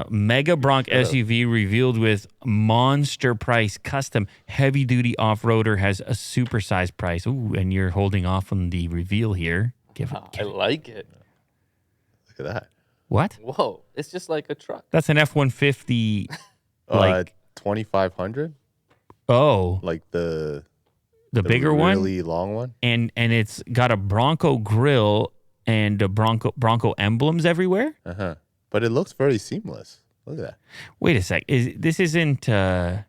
Mega Bronc SUV revealed with monster price. Custom heavy-duty off-roader has a supersized price. Ooh, and you're holding off on the reveal here. I like it. Look at that. What? Whoa, it's just like a truck. That's an F-150. Like 2500. Oh, Like the bigger one, really long one, and it's got a Bronco grill and a Bronco emblems everywhere. But it looks very seamless. Look at that. Wait a sec. This isn't? They're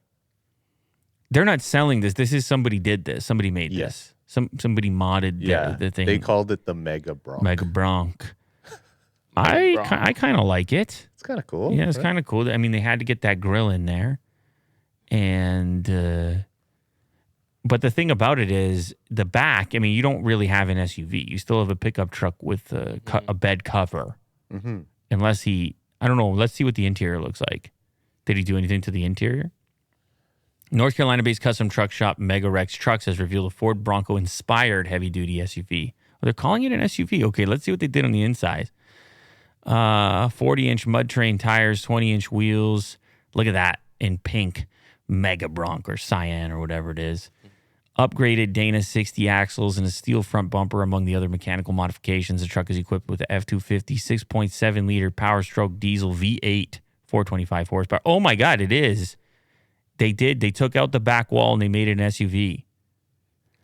not selling this. This is somebody did this. Somebody made this. Somebody modded the thing. They called it the Mega Bronc. Mega Bronc. I kind of like it. It's kind of cool. Yeah, it's kind of cool. I mean, they had to get that grill in there, and but the thing about it is the back. I mean, you don't really have an SUV. You still have a pickup truck with a bed cover, unless I don't know. Let's see what the interior looks like. Did he do anything to the interior? North Carolina-based custom truck shop Mega Rex Trucks has revealed a Ford Bronco-inspired heavy-duty SUV. Oh, they're calling it an SUV. Okay, let's see what they did on the inside. 40-inch mud terrain tires, 20-inch wheels. Look at that in pink. Mega Bronc or cyan or whatever it is. Upgraded Dana 60 axles and a steel front bumper among the other mechanical modifications. The truck is equipped with the F250 6.7-liter Power Stroke diesel V8, 425 horsepower. Oh, my God, it is. They took out the back wall and they made it an SUV.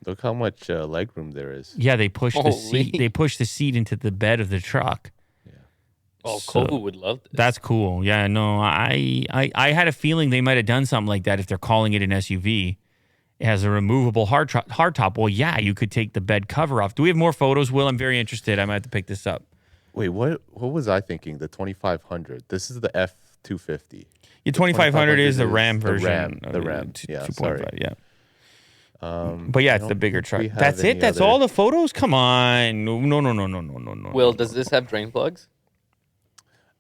Look how much legroom there is. Yeah, they pushed the seat. They pushed the seat into the bed of the truck. Oh, Kovu would love this. That's cool. Yeah, no, I had a feeling they might have done something like that if they're calling it an SUV. It has a removable hardtop. Well, yeah, you could take the bed cover off. Do we have more photos, Will? I'm very interested. I might have to pick this up. Wait, what was I thinking? The 2500. This is the F250. Yeah, 2500 is the Ram version. The Ram. Yeah, 2.5. Yeah. But yeah, it's the bigger truck. That's it? That's other... all the photos? Come on. No. Will, does this have drain plugs?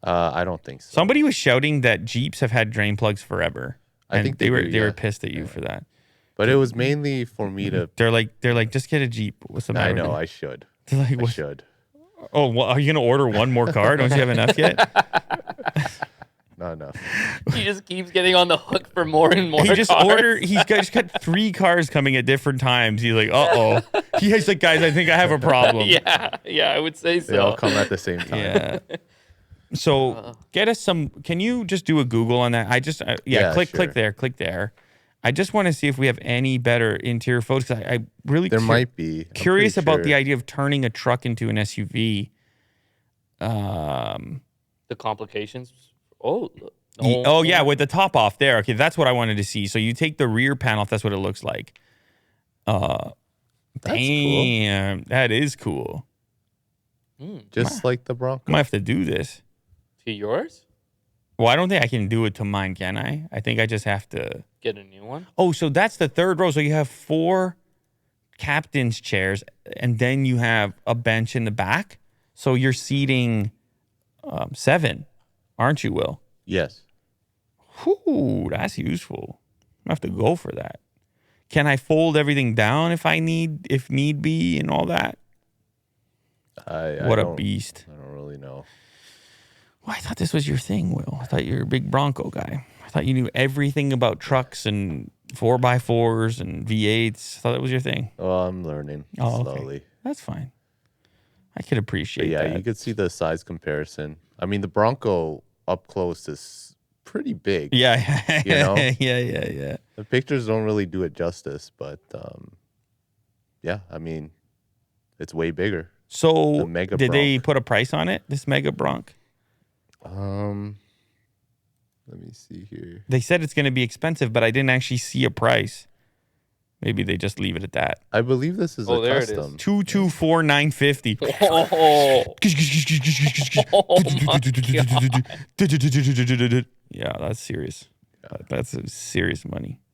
I don't think so. Somebody was shouting that Jeeps have had drain plugs forever. I think they were pissed at you for that. But it was mainly for me to. They're like, just get a Jeep. What's the matter? I know, I should. They're like, I should. Oh, well, are you gonna order one more car? Don't you have enough yet? Not enough. He just keeps getting on the hook for more and more. He's just got 3 cars coming at different times. He's like, He's like, guys, I think I have a problem. Yeah, I would say so. They all come at the same time. Yeah. So get us some. Can you just do a Google on that? Click there. I just want to see if we have any better interior photos. I really might be curious about the idea of turning a truck into an SUV. The complications. Yeah, with the top off there. Okay, that's what I wanted to see. So you take the rear panel off. That's what it looks like. Damn, cool. That is cool. Just like the Bronco. Might have to do this. To yours? Well, I don't think I can do it to mine, can I? I think I just have to get a new one. Oh, so that's the third row. So you have 4 captain's chairs, and then you have a bench in the back. So you're seating 7, aren't you, Will? Yes. Whew, that's useful. I have to go for that. Can I fold everything down if need be, and all that? What a beast! I don't really know. Well, I thought this was your thing, Will. I thought you were a big Bronco guy. I thought you knew everything about trucks and 4x4s and V8s. I thought that was your thing. Oh, I'm learning slowly. Okay. That's fine. I could appreciate that. Yeah, you could see the size comparison. I mean, the Bronco up close is pretty big. Yeah. You know? Yeah. The pictures don't really do it justice, but yeah, I mean, it's way bigger. So did they put a price on it, this Mega Bronc? Let me see here. They said it's going to be expensive, but I didn't actually see a price. Maybe they just leave it at that. I believe this is a custom. 224,950. Yeah, that's serious. That's serious money.